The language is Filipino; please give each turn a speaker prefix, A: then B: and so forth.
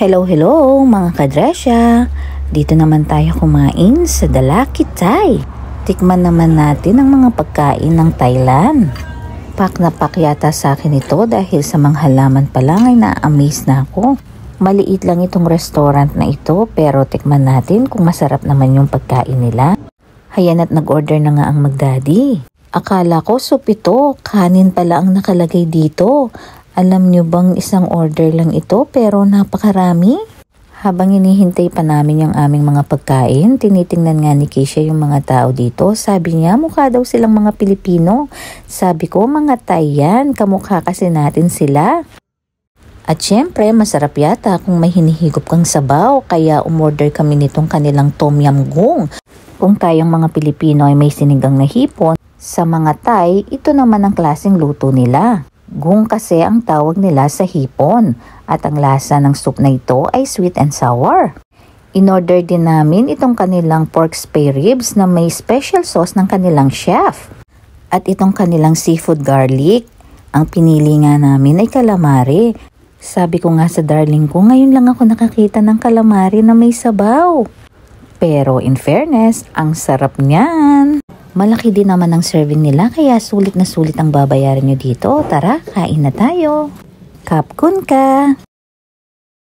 A: Hello mga kadresya! Dito naman tayo kumain sa The Lucky Thai. Tikman naman natin ang mga pagkain ng Thailand. Pak na pak yata sa akin ito dahil sa mga halaman pa lang ay na-amaze na ako. Maliit lang itong restaurant na ito pero tikman natin kung masarap naman yung pagkain nila. Hayan at nag-order na nga ang magdaddy. Akala ko soup ito, kanin pala ang nakalagay dito. Alam nyo bang isang order lang ito pero napakarami? Habang hinihintay pa namin yung aming mga pagkain, tinitingnan nga ni Keisha yung mga tao dito. Sabi niya mukha daw silang mga Pilipino. Sabi ko mga Thai yan, kamukha kasi natin sila. At syempre masarap yata kung may hinihigop kang sabaw kaya umorder kami nitong kanilang tom yum goong. Kung tayong mga Pilipino ay may sinigang na hipon, sa mga Thai ito naman ang klaseng luto nila. Goong kasi ang tawag nila sa hipon at ang lasa ng soup na ito ay sweet and sour. In-order din namin itong kanilang pork spare ribs na may special sauce ng kanilang chef. At itong kanilang seafood garlic, ang pinili nga namin ay calamari. Sabi ko nga sa darling ko, ngayon lang ako nakakita ng calamari na may sabaw. Pero in fairness, ang sarap niyan. Malaki din naman ang serving nila kaya sulit na sulit ang babayaran nyo dito. Tara, kain na tayo. Kapkun ka!